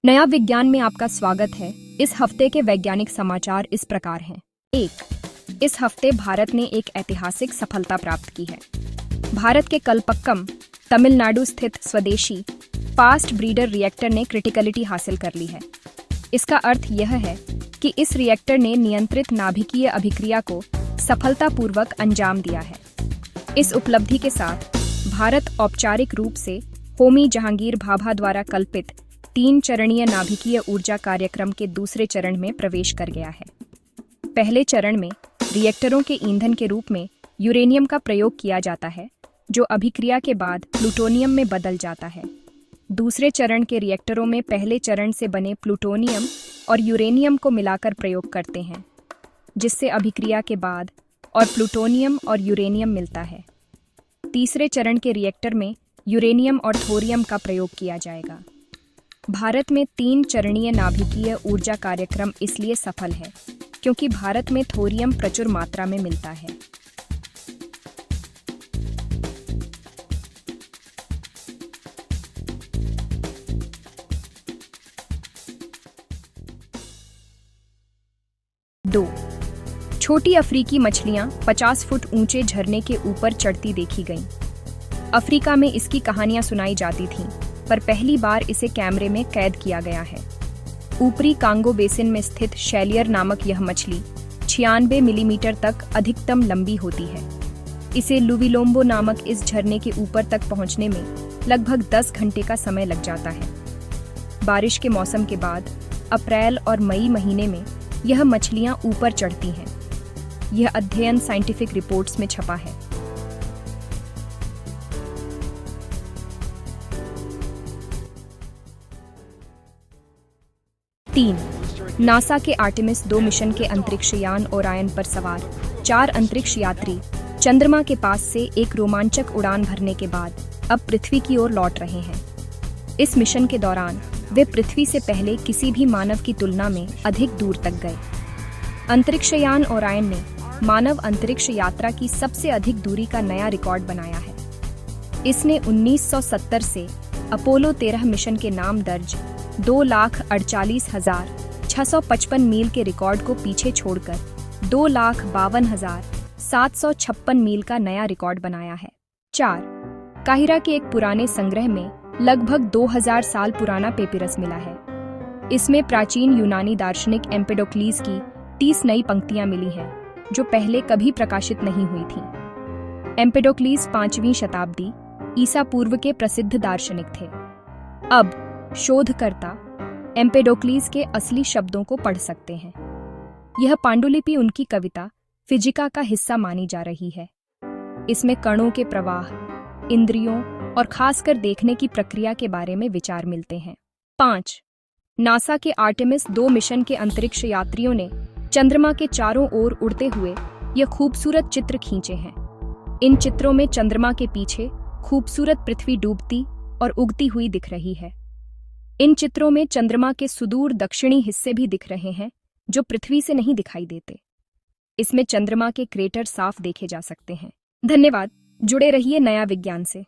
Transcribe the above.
नया विज्ञान में आपका स्वागत है। इस हफ्ते के वैज्ञानिक समाचार इस प्रकार हैं। 1. इस हफ्ते भारत ने एक ऐतिहासिक सफलता प्राप्त की है। भारत के कलपक्कम, तमिलनाडु स्थित स्वदेशी फास्ट ब्रीडर रिएक्टर ने क्रिटिकलिटी हासिल कर ली है। इसका अर्थ यह है कि इस रिएक्टर ने नियंत्रित नाभिकीय अभिक्रिया को सफलतापूर्वक अंजाम दिया है। इस उपलब्धि के साथ भारत औपचारिक रूप से होमी जहांगीर भाभा द्वारा कल्पित 3 चरणीय नाभिकीय ऊर्जा कार्यक्रम के दूसरे चरण में प्रवेश कर गया है। पहले चरण में रिएक्टरों के ईंधन के रूप में यूरेनियम का प्रयोग किया जाता है, जो अभिक्रिया के बाद प्लूटोनियम में बदल जाता है। दूसरे चरण के रिएक्टरों में पहले चरण से बने प्लूटोनियम और यूरेनियम को मिलाकर प्रयोग करते हैं, जिससे अभिक्रिया के बाद और प्लूटोनियम और यूरेनियम मिलता है। तीसरे चरण के रिएक्टर में यूरेनियम और थोरियम का प्रयोग किया जाएगा। भारत में 3 चरणीय नाभिकीय ऊर्जा कार्यक्रम इसलिए सफल है क्योंकि भारत में थोरियम प्रचुर मात्रा में मिलता है। दो छोटी अफ्रीकी मछलियां 50 फुट ऊंचे झरने के ऊपर चढ़ती देखी गईं। अफ्रीका में इसकी कहानियां सुनाई जाती थीं, पर पहली बार इसे कैमरे में कैद किया गया है। ऊपरी कांगो बेसिन में स्थित शैलियर नामक यह मछली 96 मिलीमीटर तक अधिकतम लंबी होती है। इसे लुविलोम्बो नामक इस झरने के ऊपर तक पहुंचने में लगभग 10 घंटे का समय लग जाता है। बारिश के मौसम के बाद अप्रैल और मई महीने में यह मछलियां ऊपर चढ़ती हैं। यह अध्ययन साइंटिफिक रिपोर्ट्स में छपा है। 3. नासा के आर्टेमिस 2 मिशन के अंतरिक्ष यान ओरायन पर सवार 4 अंतरिक्ष यात्री चंद्रमा के पास से एक रोमांचक उड़ान भरने के बाद अब पृथ्वी की ओर लौट रहे हैं। इस मिशन के दौरान वे पृथ्वी से पहले किसी भी मानव की तुलना में अधिक दूर तक गए। अंतरिक्ष यान ओरायन ने मानव अंतरिक्ष यात्रा की सबसे अधिक दूरी का नया रिकॉर्ड बनाया है। इसने 1970 से अपोलो 13 मिशन के नाम दर्ज 2,48,655 मील के रिकॉर्ड को पीछे छोड़कर 2,52,756 मील का नया रिकॉर्ड बनाया है। 4. काहिरा के एक पुराने संग्रह में लगभग 2000 साल पुराना पेपिरस मिला है। इसमें प्राचीन यूनानी दार्शनिक एम्पेडोक्लीज की 30 नई पंक्तियां मिली हैं, जो पहले कभी प्रकाशित नहीं हुई थीं। एम्पेडोक्लीज 5वीं शताब्दी ईसा पूर्व के प्रसिद्ध दार्शनिक थे। अब शोधकर्ता एम्पेडोक्लीज के असली शब्दों को पढ़ सकते हैं। यह पांडुलिपि उनकी कविता फिजिका का हिस्सा मानी जा रही है। इसमें कणों के प्रवाह, इंद्रियों और खासकर देखने की प्रक्रिया के बारे में विचार मिलते हैं। 5. नासा के आर्टेमिस 2 मिशन के अंतरिक्ष यात्रियों ने चंद्रमा के चारों ओर उड़ते हुए यह खूबसूरत चित्र खींचे हैं। इन चित्रों में चंद्रमा के पीछे खूबसूरत पृथ्वी डूबती और उगती हुई दिख रही है। इन चित्रों में चंद्रमा के सुदूर दक्षिणी हिस्से भी दिख रहे हैं, जो पृथ्वी से नहीं दिखाई देते। इसमें चंद्रमा के क्रेटर साफ देखे जा सकते हैं। धन्यवाद। जुड़े रहिए नया विज्ञान से।